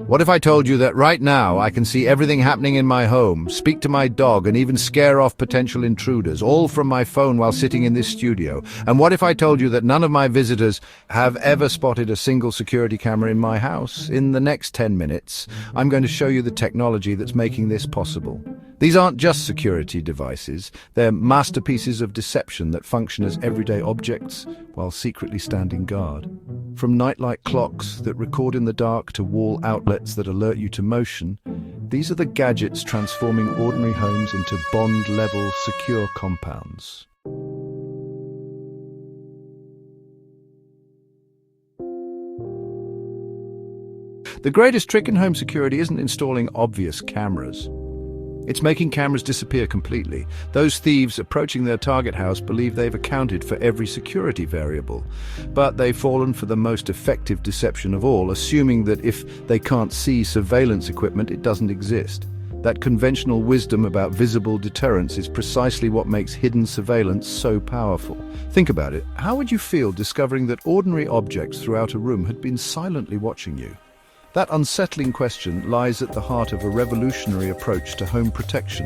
What if I told you that right now I can see everything happening in my home, speak to my dog, and even scare off potential intruders, all from my phone while sitting in this studio? And what if I told you that none of my visitors have ever spotted a single security camera in my house? In the next 10 minutes, I'm going to show you the technology that's making this possible. These aren't just security devices, they're masterpieces of deception that function as everyday objects while secretly standing guard. From nightlight clocks that record in the dark to wall outlets that alert you to motion, these are the gadgets transforming ordinary homes into Bond-level secure compounds. The greatest trick in home security isn't installing obvious cameras. It's making cameras disappear completely. Those thieves approaching their target house believe they've accounted for every security variable, but they've fallen for the most effective deception of all, assuming that if they can't see surveillance equipment, it doesn't exist. That conventional wisdom about visible deterrence is precisely what makes hidden surveillance so powerful. Think about it. How would you feel discovering that ordinary objects throughout a room had been silently watching you? That unsettling question lies at the heart of a revolutionary approach to home protection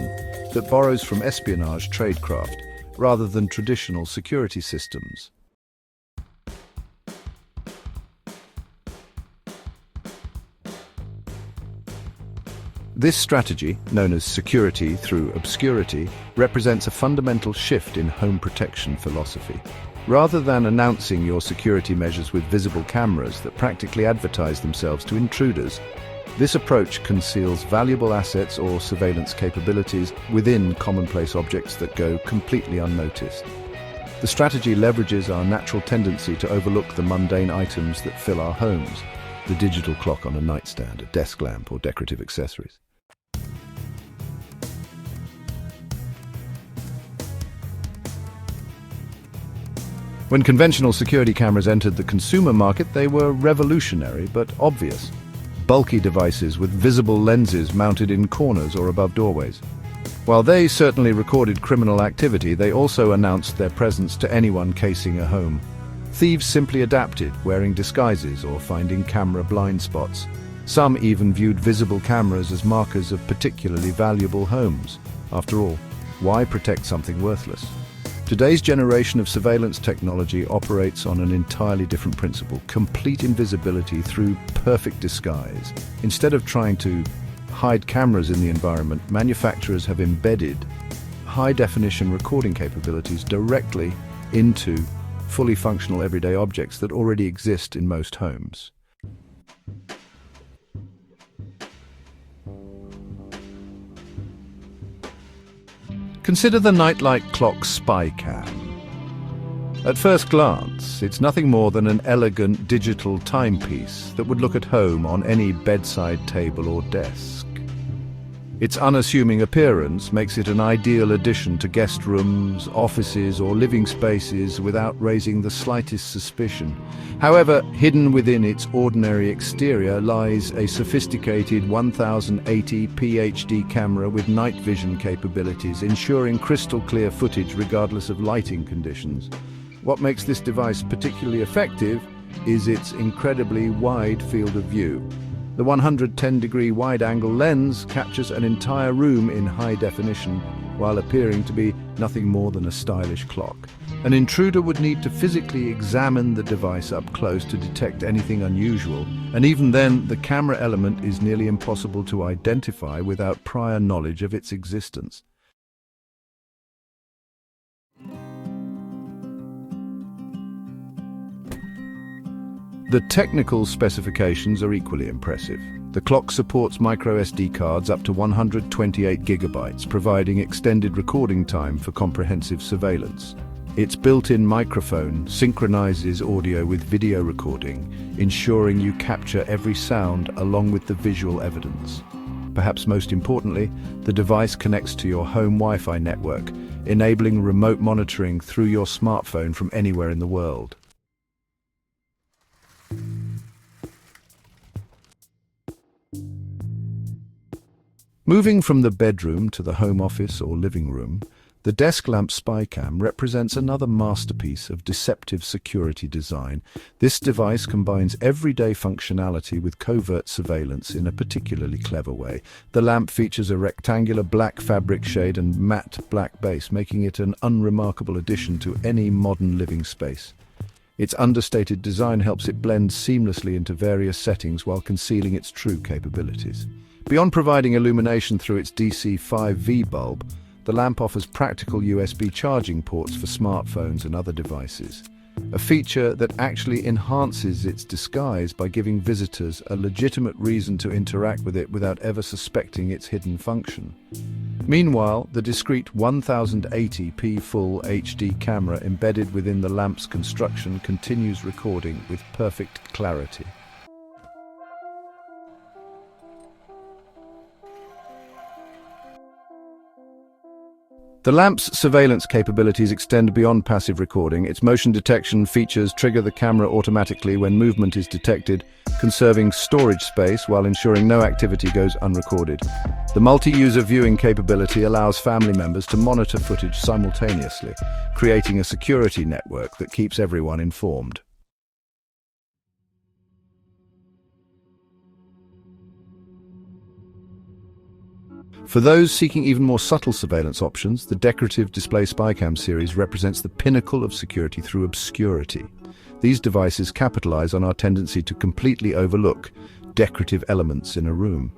that borrows from espionage tradecraft rather than traditional security systems. This strategy, known as security through obscurity, represents a fundamental shift in home protection philosophy. Rather than announcing your security measures with visible cameras that practically advertise themselves to intruders, this approach conceals valuable assets or surveillance capabilities within commonplace objects that go completely unnoticed. The strategy leverages our natural tendency to overlook the mundane items that fill our homes, the digital clock on a nightstand, a desk lamp, or decorative accessories. When conventional security cameras entered the consumer market, they were revolutionary but obvious. Bulky devices with visible lenses mounted in corners or above doorways. While they certainly recorded criminal activity, they also announced their presence to anyone casing a home. Thieves simply adapted, wearing disguises or finding camera blind spots. Some even viewed visible cameras as markers of particularly valuable homes. After all, why protect something worthless? Today's generation of surveillance technology operates on an entirely different principle: complete invisibility through perfect disguise. Instead of trying to hide cameras in the environment, manufacturers have embedded high-definition recording capabilities directly into fully functional everyday objects that already exist in most homes. Consider the Nightlight clock spy cam. At first glance, it's nothing more than an elegant digital timepiece that would look at home on any bedside table or desk. Its unassuming appearance makes it an ideal addition to guest rooms, offices, or living spaces without raising the slightest suspicion. However, hidden within its ordinary exterior lies a sophisticated 1080 PhD camera with night vision capabilities, ensuring crystal clear footage regardless of lighting conditions. What makes this device particularly effective is its incredibly wide field of view. The 110-degree wide-angle lens captures an entire room in high definition while appearing to be nothing more than a stylish clock. An intruder would need to physically examine the device up close to detect anything unusual, and even then, the camera element is nearly impossible to identify without prior knowledge of its existence. The technical specifications are equally impressive. The clock supports micro SD cards up to 128 gigabytes, providing extended recording time for comprehensive surveillance. Its built-in microphone synchronizes audio with video recording, ensuring you capture every sound along with the visual evidence. Perhaps most importantly, the device connects to your home Wi-Fi network, enabling remote monitoring through your smartphone from anywhere in the world. Moving from the bedroom to the home office or living room, The desk lamp spy cam represents another masterpiece of deceptive security design. This device combines everyday functionality with covert surveillance in a particularly clever way. The lamp features a rectangular black fabric shade and matte black base, making it an unremarkable addition to any modern living space. Its understated design helps it blend seamlessly into various settings while concealing its true capabilities. Beyond providing illumination through its DC5V bulb, the lamp offers practical USB charging ports for smartphones and other devices, a feature that actually enhances its disguise by giving visitors a legitimate reason to interact with it without ever suspecting its hidden function. Meanwhile, the discreet 1080p Full HD camera embedded within the lamp's construction continues recording with perfect clarity. The lamp's surveillance capabilities extend beyond passive recording. Its motion detection features trigger the camera automatically when movement is detected, conserving storage space while ensuring no activity goes unrecorded. The multi-user viewing capability allows family members to monitor footage simultaneously, creating a security network that keeps everyone informed. For those seeking even more subtle surveillance options, the Decorative Display Spycam series represents the pinnacle of security through obscurity. These devices capitalize on our tendency to completely overlook decorative elements in a room.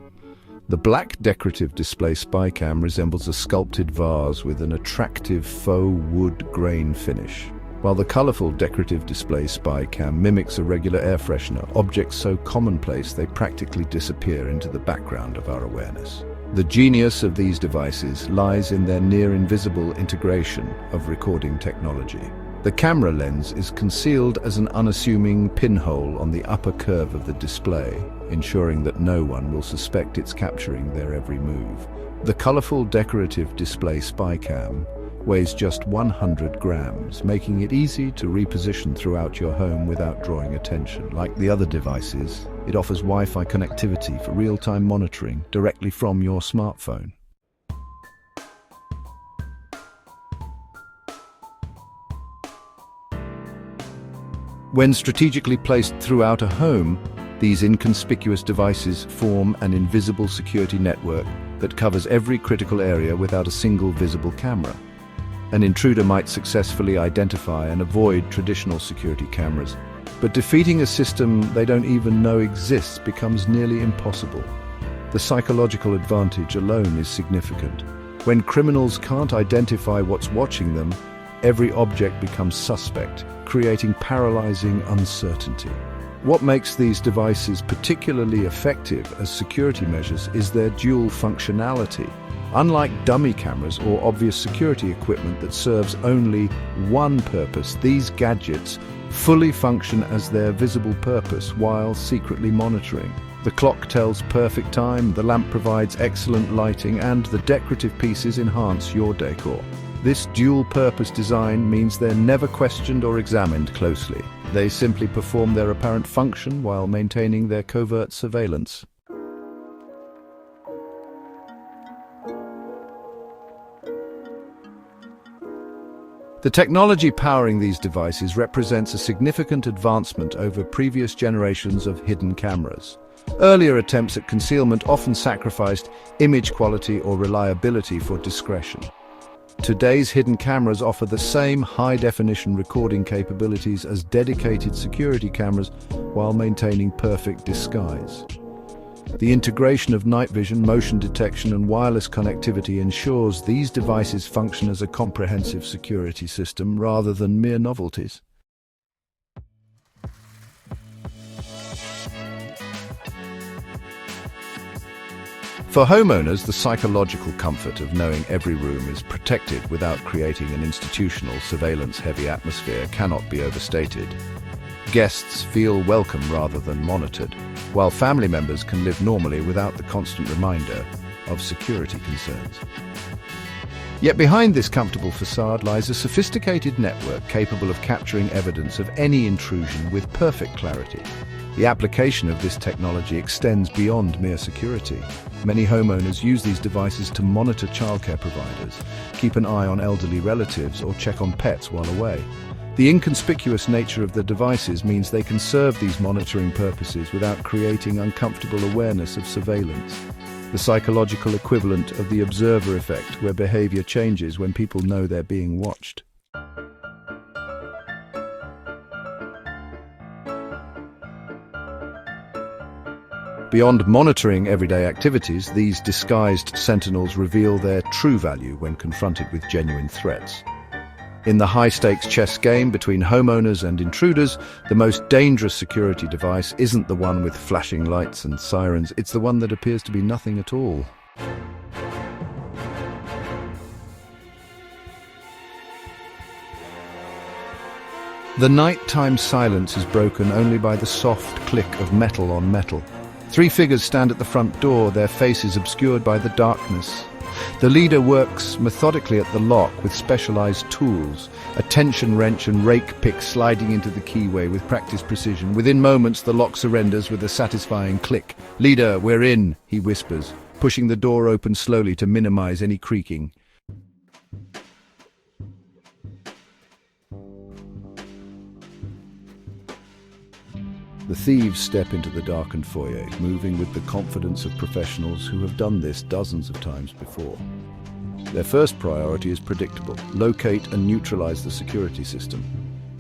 The black Decorative Display Spycam resembles a sculpted vase with an attractive faux wood grain finish, while the colorful Decorative Display Spycam mimics a regular air freshener, objects so commonplace they practically disappear into the background of our awareness. The genius of these devices lies in their near-invisible integration of recording technology. The camera lens is concealed as an unassuming pinhole on the upper curve of the display, ensuring that no one will suspect it's capturing their every move. The colorful Decorative Display Spycam weighs just 100 grams, making it easy to reposition throughout your home without drawing attention. Like the other devices, it offers Wi-Fi connectivity for real-time monitoring directly from your smartphone. When strategically placed throughout a home, these inconspicuous devices form an invisible security network that covers every critical area without a single visible camera. An intruder might successfully identify and avoid traditional security cameras, but defeating a system they don't even know exists becomes nearly impossible. The psychological advantage alone is significant. When criminals can't identify what's watching them, every object becomes suspect, creating paralyzing uncertainty. What makes these devices particularly effective as security measures is their dual functionality. Unlike dummy cameras or obvious security equipment that serves only one purpose, these gadgets fully function as their visible purpose while secretly monitoring. The clock tells perfect time, the lamp provides excellent lighting, and the decorative pieces enhance your decor. This dual-purpose design means they're never questioned or examined closely. They simply perform their apparent function while maintaining their covert surveillance. The technology powering these devices represents a significant advancement over previous generations of hidden cameras. Earlier attempts at concealment often sacrificed image quality or reliability for discretion. Today's hidden cameras offer the same high-definition recording capabilities as dedicated security cameras while maintaining perfect disguise. The integration of night vision, motion detection, and wireless connectivity ensures these devices function as a comprehensive security system rather than mere novelties. For homeowners, the psychological comfort of knowing every room is protected without creating an institutional, surveillance-heavy atmosphere cannot be overstated. Guests feel welcome rather than monitored, while family members can live normally without the constant reminder of security concerns. Yet behind this comfortable facade lies a sophisticated network capable of capturing evidence of any intrusion with perfect clarity. The application of this technology extends beyond mere security. Many homeowners use these devices to monitor childcare providers, keep an eye on elderly relatives, or check on pets while away. The inconspicuous nature of the devices means they can serve these monitoring purposes without creating uncomfortable awareness of surveillance. The psychological equivalent of the observer effect, where behavior changes when people know they're being watched. Beyond monitoring everyday activities, these disguised sentinels reveal their true value when confronted with genuine threats. In the high-stakes chess game between homeowners and intruders, the most dangerous security device isn't the one with flashing lights and sirens, it's the one that appears to be nothing at all. The nighttime silence is broken only by the soft click of metal on metal. 3 figures stand at the front door, their faces obscured by the darkness. The leader works methodically at the lock with specialized tools, a tension wrench and rake pick sliding into the keyway with practiced precision. Within moments, the lock surrenders with a satisfying click. "Leader, we're in," he whispers, pushing the door open slowly to minimize any creaking. The thieves step into the darkened foyer, moving with the confidence of professionals who have done this dozens of times before. Their first priority is predictable: locate and neutralize the security system.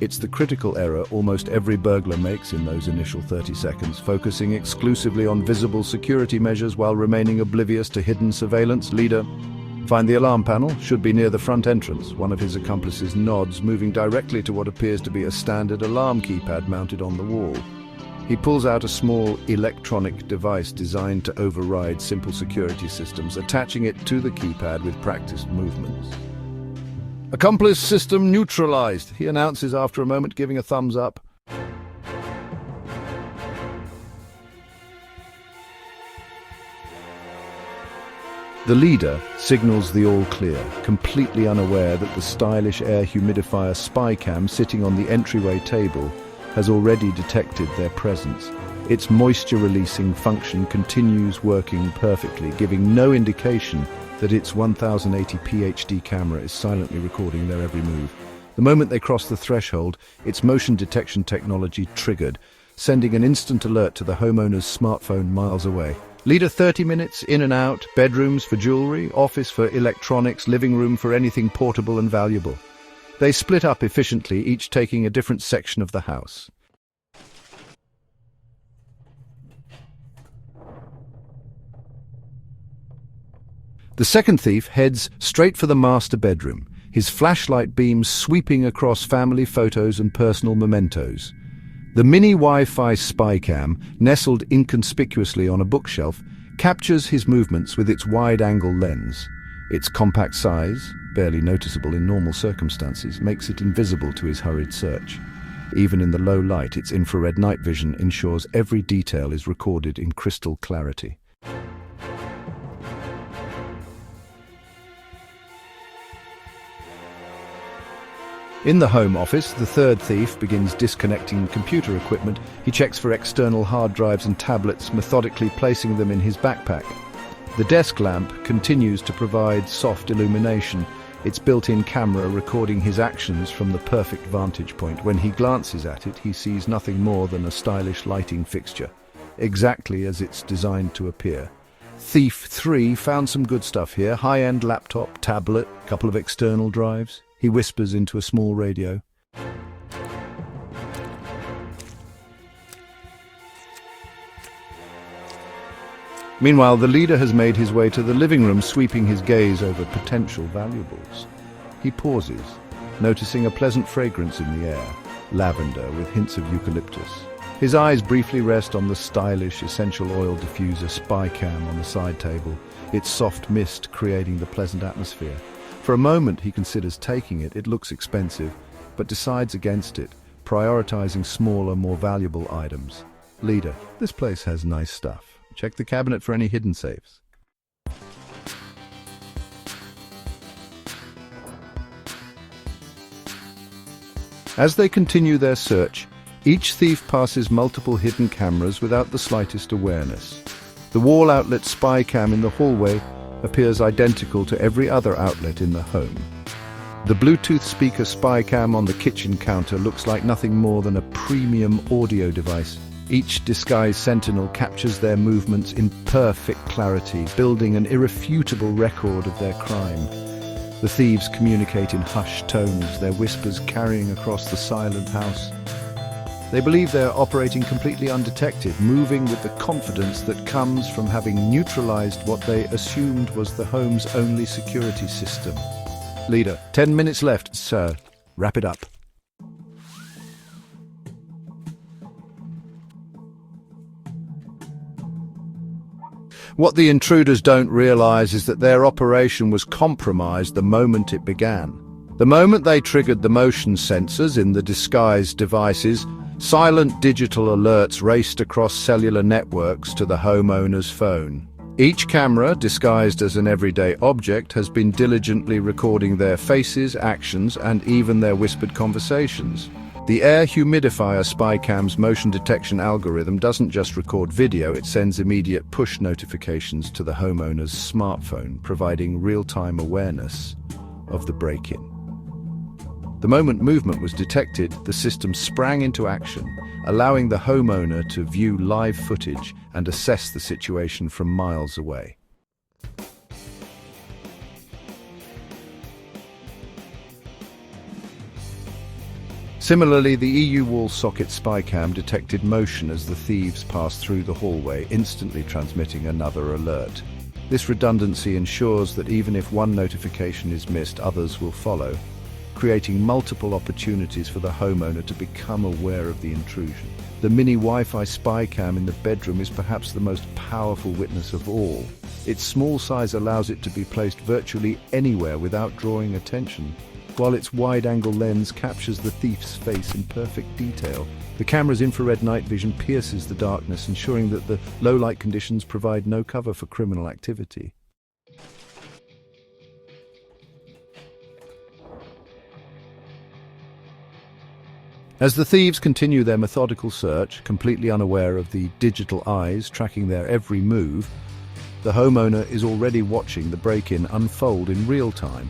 It's the critical error almost every burglar makes in those initial 30 seconds, focusing exclusively on visible security measures while remaining oblivious to hidden surveillance. "Leader, find the alarm panel, should be near the front entrance." One of his accomplices nods, moving directly to what appears to be a standard alarm keypad mounted on the wall. He pulls out a small electronic device designed to override simple security systems, attaching it to the keypad with practiced movements. "Accomplice system neutralized," he announces after a moment, giving a thumbs up. The leader signals the all clear, completely unaware that the stylish air humidifier spy cam sitting on the entryway table has already detected their presence. Its moisture-releasing function continues working perfectly, giving no indication that its 1080p HD camera is silently recording their every move. The moment they cross the threshold, its motion detection technology triggered, sending an instant alert to the homeowner's smartphone miles away. "Leader, 30 minutes, in and out, bedrooms for jewelry, office for electronics, living room for anything portable and valuable." They split up efficiently, each taking a different section of the house. The second thief heads straight for the master bedroom, his flashlight beams sweeping across family photos and personal mementos. The mini Wi-Fi spy cam, nestled inconspicuously on a bookshelf, captures his movements with its wide-angle lens. Its compact size, barely noticeable in normal circumstances, makes it invisible to his hurried search. Even in the low light, its infrared night vision ensures every detail is recorded in crystal clarity. In the home office, the third thief begins disconnecting computer equipment. He checks for external hard drives and tablets, methodically placing them in his backpack. The desk lamp continues to provide soft illumination, its built-in camera recording his actions from the perfect vantage point. When he glances at it, he sees nothing more than a stylish lighting fixture, exactly as it's designed to appear. Thief 3 found some good stuff here: high-end laptop, tablet, couple of external drives. He whispers into a small radio. Meanwhile, the leader has made his way to the living room, sweeping his gaze over potential valuables. He pauses, noticing a pleasant fragrance in the air, lavender with hints of eucalyptus. His eyes briefly rest on the stylish essential oil diffuser spy cam on the side table, its soft mist creating the pleasant atmosphere. For a moment he considers taking it. It looks expensive, but decides against it, prioritizing smaller, more valuable items. "Leader, this place has nice stuff. Check the cabinet for any hidden safes." As they continue their search, Each thief passes multiple hidden cameras without the slightest awareness. The wall outlet spy cam in the hallway appears identical to every other outlet in the home. The Bluetooth speaker spy cam on the kitchen counter looks like nothing more than a premium audio device. Each disguised sentinel captures their movements in perfect clarity, building an irrefutable record of their crime. The thieves communicate in hushed tones, their whispers carrying across the silent house. They believe they're operating completely undetected, moving with the confidence that comes from having neutralized what they assumed was the home's only security system. Leader, 10 minutes left, sir. Wrap it up. What the intruders don't realize is that their operation was compromised the moment it began. The moment they triggered the motion sensors in the disguised devices, silent digital alerts raced across cellular networks to the homeowner's phone. Each camera, disguised as an everyday object, has been diligently recording their faces, actions, and even their whispered conversations. The air humidifier spycam's motion detection algorithm doesn't just record video, it sends immediate push notifications to the homeowner's smartphone, providing real-time awareness of the break-in. The moment movement was detected, the system sprang into action, allowing the homeowner to view live footage and assess the situation from miles away. Similarly, the EU wall socket spycam detected motion as the thieves passed through the hallway, instantly transmitting another alert. This redundancy ensures that even if one notification is missed, others will follow, creating multiple opportunities for the homeowner to become aware of the intrusion. The mini Wi-Fi spy cam in the bedroom is perhaps the most powerful witness of all. Its small size allows it to be placed virtually anywhere without drawing attention, while its wide-angle lens captures the thief's face in perfect detail. The camera's infrared night vision pierces the darkness, ensuring that the low-light conditions provide no cover for criminal activity. As the thieves continue their methodical search, completely unaware of the digital eyes tracking their every move, the homeowner is already watching the break-in unfold in real time.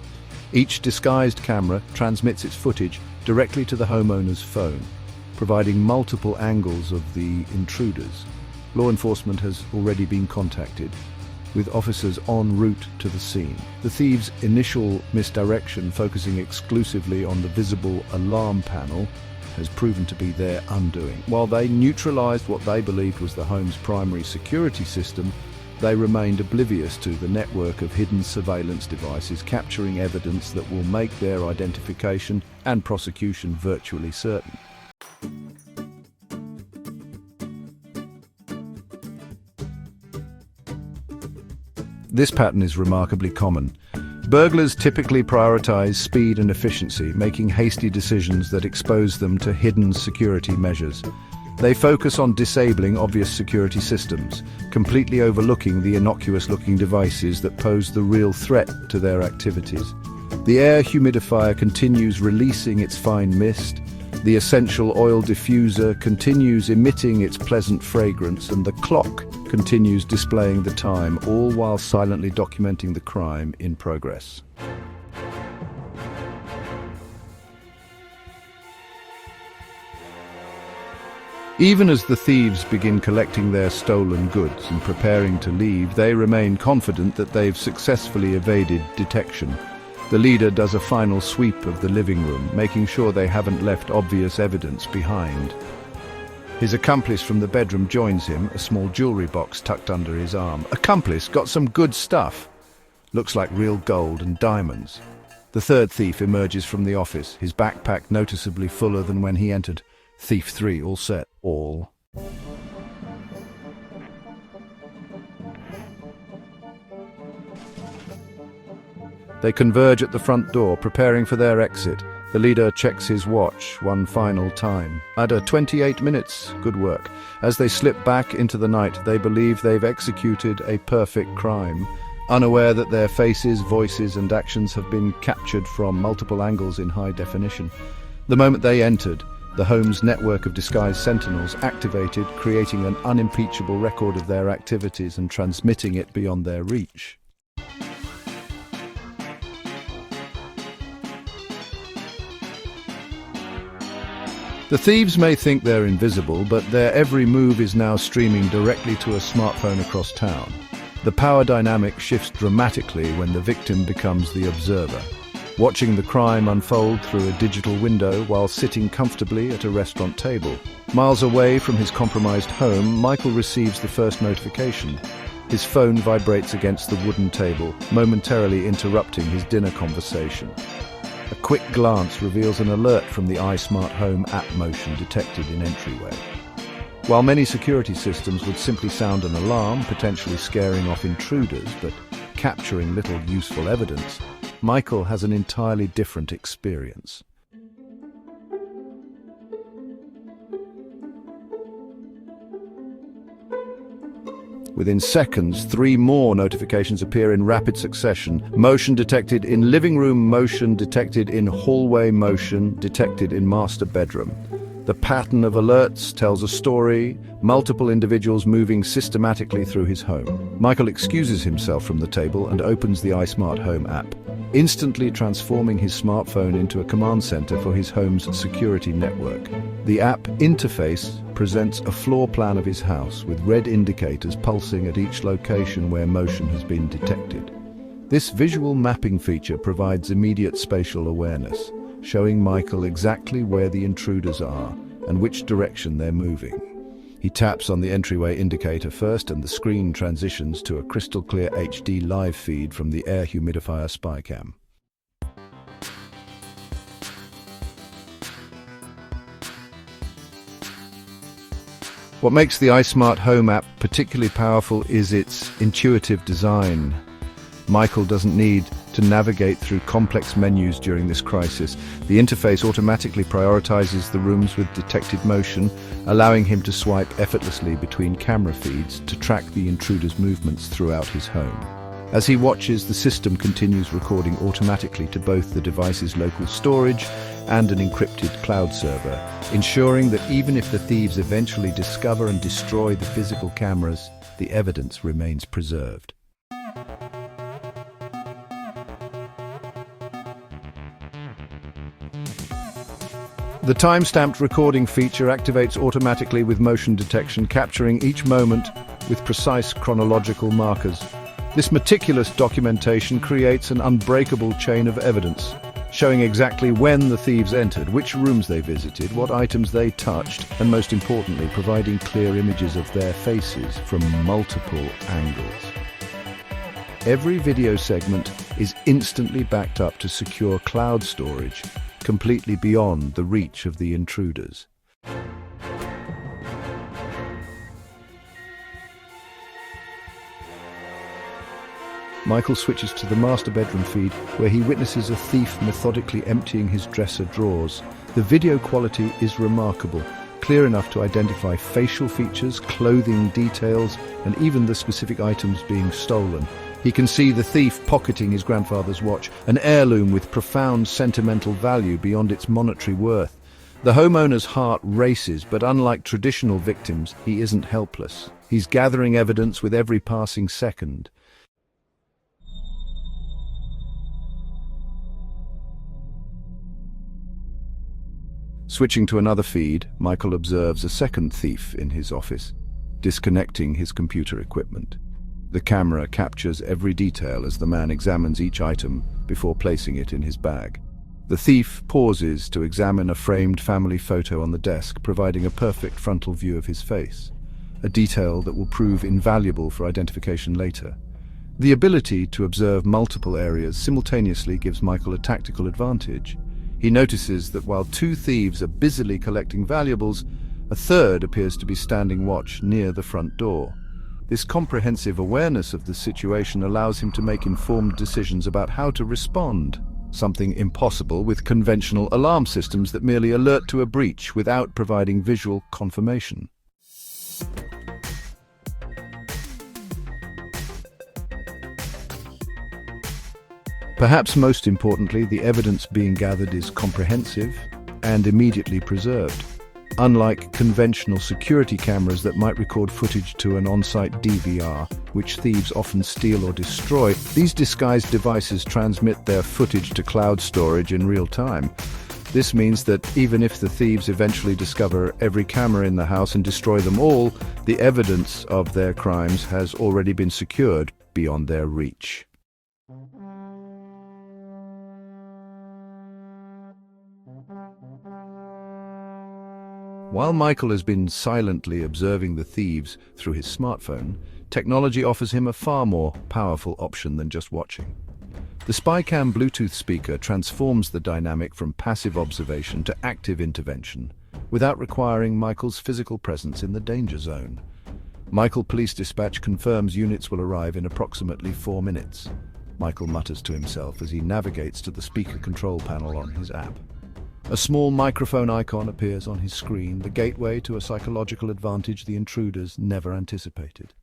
Each disguised camera transmits its footage directly to the homeowner's phone, providing multiple angles of the intruders. Law enforcement has already been contacted, with officers en route to the scene. The thieves' initial misdirection, focusing exclusively on the visible alarm panel, has proven to be their undoing. While they neutralized what they believed was the home's primary security system, they remained oblivious to the network of hidden surveillance devices capturing evidence that will make their identification and prosecution virtually certain. This pattern is remarkably common. Burglars typically prioritize speed and efficiency, making hasty decisions that expose them to hidden security measures. They focus on disabling obvious security systems, completely overlooking the innocuous-looking devices that pose the real threat to their activities. The air humidifier continues releasing its fine mist, the essential oil diffuser continues emitting its pleasant fragrance, and the clock continues displaying the time, all while silently documenting the crime in progress. Even as the thieves begin collecting their stolen goods and preparing to leave, they remain confident that they've successfully evaded detection. The leader does a final sweep of the living room, making sure they haven't left obvious evidence behind. His accomplice from the bedroom joins him, a small jewelry box tucked under his arm. Accomplice, got some good stuff. Looks like real gold and diamonds. The third thief emerges from the office, his backpack noticeably fuller than when he entered. Thief 3, all set. All. They converge at the front door, preparing for their exit. The leader checks his watch one final time. At 28 minutes, good work. As they slip back into the night, they believe they've executed a perfect crime, unaware that their faces, voices, and actions have been captured from multiple angles in high definition. The moment they entered, The home's network of disguised sentinels activated, creating an unimpeachable record of their activities and transmitting it beyond their reach. The thieves may think they're invisible, but their every move is now streaming directly to a smartphone across town. The power dynamic shifts dramatically when the victim becomes the observer, watching the crime unfold through a digital window while sitting comfortably at a restaurant table. Miles away from his compromised home, Michael receives the first notification. His phone vibrates against the wooden table, momentarily interrupting his dinner conversation. A quick glance reveals an alert from the iSmart Home app motion detected in entryway. While many security systems would simply sound an alarm, potentially scaring off intruders but capturing little useful evidence, Michael has an entirely different experience. Within seconds, 3 more notifications appear in rapid succession. Motion detected in living room, motion detected in hallway, motion detected in master bedroom. The pattern of alerts tells a story, multiple individuals moving systematically through his home. Michael excuses himself from the table and opens the iSmart Home app, instantly transforming his smartphone into a command center for his home's security network. The app interface presents a floor plan of his house with red indicators pulsing at each location where motion has been detected. This visual mapping feature provides immediate spatial awareness, showing Michael exactly where the intruders are and which direction they're moving. He taps on the entryway indicator first, and the screen transitions to a crystal clear HD live feed from the air humidifier spy cam. What makes the iSmart Home app particularly powerful is its intuitive design. Michael doesn't need to navigate through complex menus during this crisis. The interface automatically prioritizes the rooms with detected motion, allowing him to swipe effortlessly between camera feeds to track the intruder's movements throughout his home. As he watches, the system continues recording automatically to both the device's local storage and an encrypted cloud server, ensuring that even if the thieves eventually discover and destroy the physical cameras, the evidence remains preserved. The time-stamped recording feature activates automatically with motion detection, capturing each moment with precise chronological markers. This meticulous documentation creates an unbreakable chain of evidence, showing exactly when the thieves entered, which rooms they visited, what items they touched, and most importantly, providing clear images of their faces from multiple angles. Every video segment is instantly backed up to secure cloud storage, completely beyond the reach of the intruders. Michael switches to the master bedroom feed, where he witnesses a thief methodically emptying his dresser drawers. The video quality is remarkable, clear enough to identify facial features, clothing details, and even the specific items being stolen. He can see the thief pocketing his grandfather's watch, an heirloom with profound sentimental value beyond its monetary worth. The homeowner's heart races, but unlike traditional victims, he isn't helpless. He's gathering evidence with every passing second. Switching to another feed, Michael observes a second thief in his office, disconnecting his computer equipment. The camera captures every detail as the man examines each item before placing it in his bag. The thief pauses to examine a framed family photo on the desk, providing a perfect frontal view of his face, a detail that will prove invaluable for identification later. The ability to observe multiple areas simultaneously gives Michael a tactical advantage. He notices that while 2 thieves are busily collecting valuables, a third appears to be standing watch near the front door. This comprehensive awareness of the situation allows him to make informed decisions about how to respond, something impossible with conventional alarm systems that merely alert to a breach without providing visual confirmation. Perhaps most importantly, the evidence being gathered is comprehensive. and immediately preserved. Unlike conventional security cameras that might record footage to an on-site DVR, which thieves often steal or destroy, these disguised devices transmit their footage to cloud storage in real time. This means that even if the thieves eventually discover every camera in the house and destroy them all, the evidence of their crimes has already been secured beyond their reach. While Michael has been silently observing the thieves through his smartphone, technology offers him a far more powerful option than just watching. The Spycam Bluetooth speaker transforms the dynamic from passive observation to active intervention, without requiring Michael's physical presence in the danger zone. Michael Police Dispatch confirms units will arrive in approximately 4 minutes. Michael mutters to himself as he navigates to the speaker control panel on his app. A small microphone icon appears on his screen, the gateway to a psychological advantage the intruders never anticipated.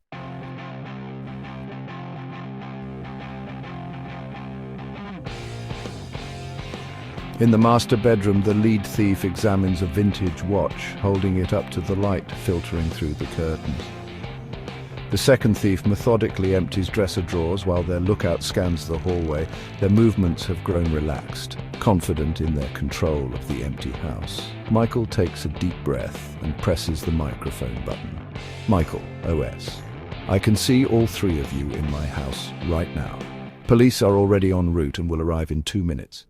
In the master bedroom, the lead thief examines a vintage watch, holding it up to the light filtering through the curtains. The second thief methodically empties dresser drawers while their lookout scans the hallway. Their movements have grown relaxed, confident in their control of the empty house. Michael takes a deep breath and presses the microphone button. Michael, OS. I can see all 3 of you in my house right now. Police are already en route and will arrive in 2 minutes.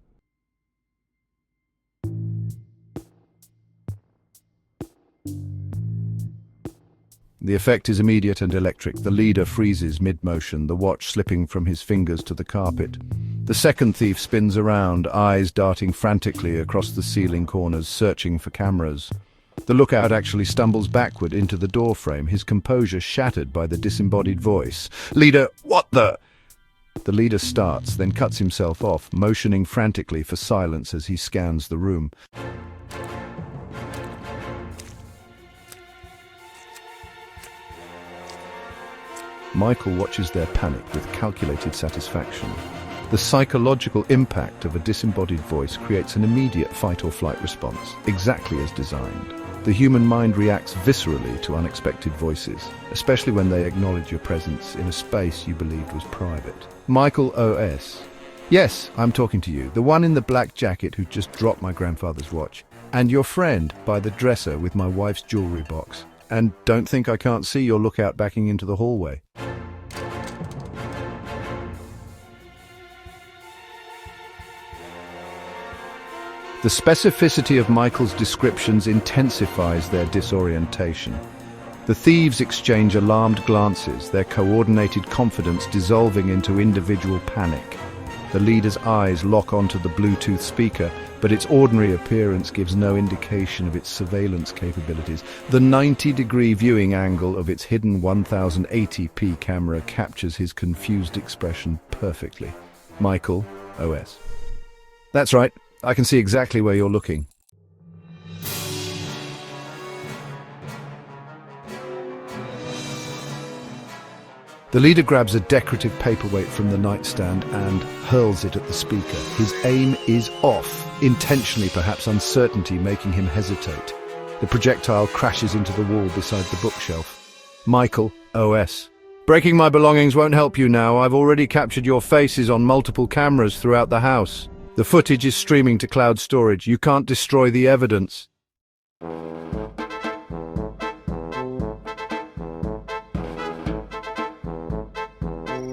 The effect is immediate and electric. The leader freezes mid-motion, the watch slipping from his fingers to the carpet. The second thief spins around, eyes darting frantically across the ceiling corners, searching for cameras. The lookout actually stumbles backward into the doorframe, his composure shattered by the disembodied voice. "Leader, what the—" The leader starts, then cuts himself off, motioning frantically for silence as he scans the room. Michael watches their panic with calculated satisfaction. The psychological impact of a disembodied voice creates an immediate fight-or-flight response, exactly as designed. The human mind reacts viscerally to unexpected voices, especially when they acknowledge your presence in a space you believed was private. Michael OS. Yes, I'm talking to you, the one in the black jacket who just dropped my grandfather's watch. And your friend by the dresser with my wife's jewelry box. And don't think I can't see your lookout backing into the hallway. The specificity of Michael's descriptions intensifies their disorientation. The thieves exchange alarmed glances, their coordinated confidence dissolving into individual panic. The leader's eyes lock onto the Bluetooth speaker, but its ordinary appearance gives no indication of its surveillance capabilities. The 90-degree viewing angle of its hidden 1080p camera captures his confused expression perfectly. Michael, OS. That's right, I can see exactly where you're looking. The leader grabs a decorative paperweight from the nightstand and hurls it at the speaker. His aim is off, intentionally perhaps, uncertainty making him hesitate. The projectile crashes into the wall beside the bookshelf. Michael, OS. Breaking my belongings won't help you now. I've already captured your faces on multiple cameras throughout the house. The footage is streaming to cloud storage. You can't destroy the evidence.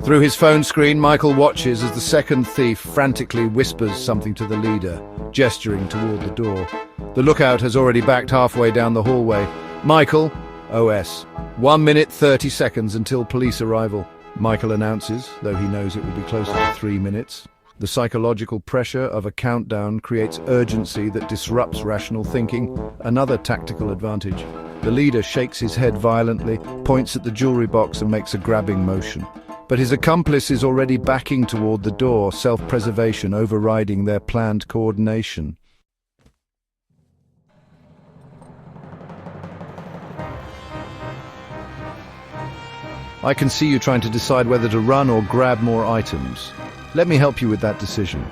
Through his phone screen, Michael watches as the second thief frantically whispers something to the leader, gesturing toward the door. The lookout has already backed halfway down the hallway. Michael, OS. 1 minute 30 seconds until police arrival. Michael announces, though he knows it will be closer to 3 minutes. The psychological pressure of a countdown creates urgency that disrupts rational thinking, another tactical advantage. The leader shakes his head violently, points at the jewelry box and makes a grabbing motion. But his accomplice is already backing toward the door, self-preservation overriding their planned coordination. I can see you trying to decide whether to run or grab more items. Let me help you with that decision.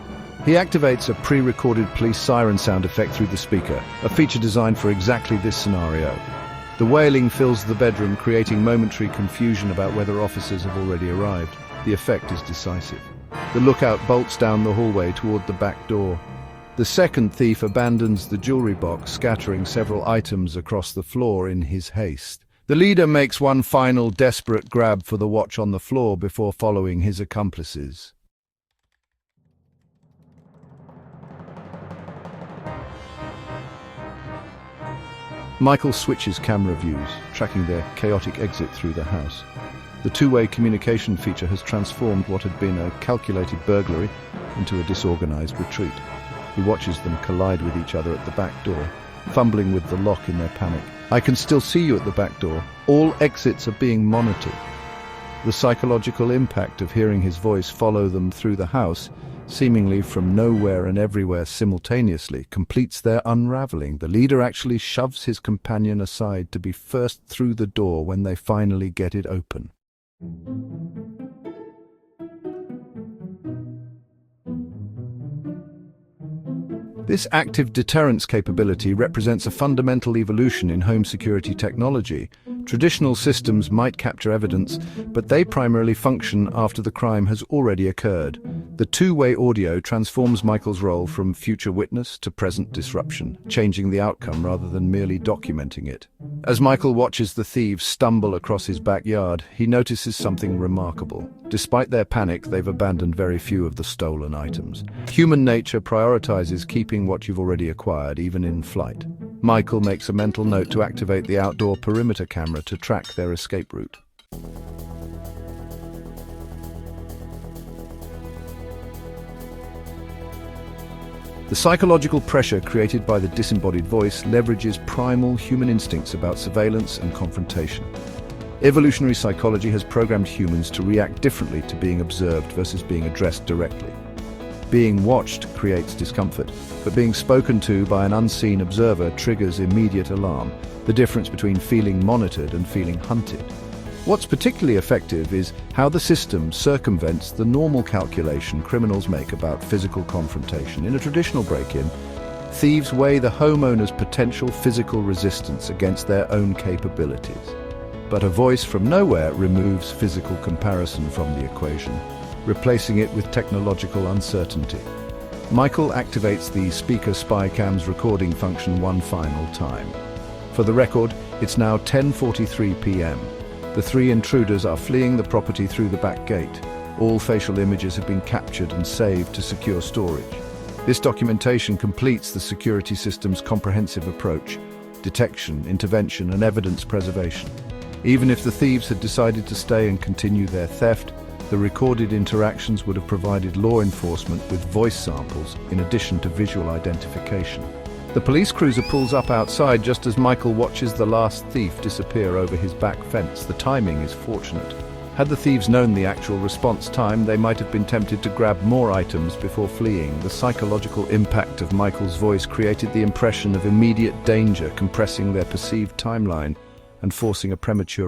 He activates a pre-recorded police siren sound effect through the speaker, a feature designed for exactly this scenario. The wailing fills the bedroom, creating momentary confusion about whether officers have already arrived. The effect is decisive. The lookout bolts down the hallway toward the back door. The second thief abandons the jewelry box, scattering several items across the floor in his haste. The leader makes one final desperate grab for the watch on the floor before following his accomplices. Michael switches camera views, tracking their chaotic exit through the house. The two-way communication feature has transformed what had been a calculated burglary into a disorganized retreat. He watches them collide with each other at the back door, fumbling with the lock in their panic. "I can still see you at the back door. All exits are being monitored." The psychological impact of hearing his voice follow them through the house, seemingly from nowhere and everywhere simultaneously, completes their unraveling. The leader actually shoves his companion aside to be first through the door when they finally get it open. This active deterrence capability represents a fundamental evolution in home security technology. Traditional systems might capture evidence, but they primarily function after the crime has already occurred. The two-way audio transforms Michael's role from future witness to present disruption, changing the outcome rather than merely documenting it. As Michael watches the thieves stumble across his backyard, he notices something remarkable. Despite their panic, they've abandoned very few of the stolen items. Human nature prioritizes keeping what you've already acquired, even in flight. Michael makes a mental note to activate the outdoor perimeter camera to track their escape route. The psychological pressure created by the disembodied voice leverages primal human instincts about surveillance and confrontation. Evolutionary psychology has programmed humans to react differently to being observed versus being addressed directly. Being watched creates discomfort, but being spoken to by an unseen observer triggers immediate alarm, the difference between feeling monitored and feeling hunted. What's particularly effective is how the system circumvents the normal calculation criminals make about physical confrontation. In a traditional break-in, thieves weigh the homeowner's potential physical resistance against their own capabilities. But a voice from nowhere removes physical comparison from the equation, replacing it with technological uncertainty. Michael activates the speaker spy cam's recording function one final time. For the record, it's now 10:43 p.m. The three intruders are fleeing the property through the back gate. All facial images have been captured and saved to secure storage. This documentation completes the security system's comprehensive approach: detection, intervention, and evidence preservation. Even if the thieves had decided to stay and continue their theft, the recorded interactions would have provided law enforcement with voice samples in addition to visual identification. The police cruiser pulls up outside just as Michael watches the last thief disappear over his back fence. The timing is fortunate. Had the thieves known the actual response time, they might have been tempted to grab more items before fleeing. The psychological impact of Michael's voice created the impression of immediate danger, compressing their perceived timeline and forcing a premature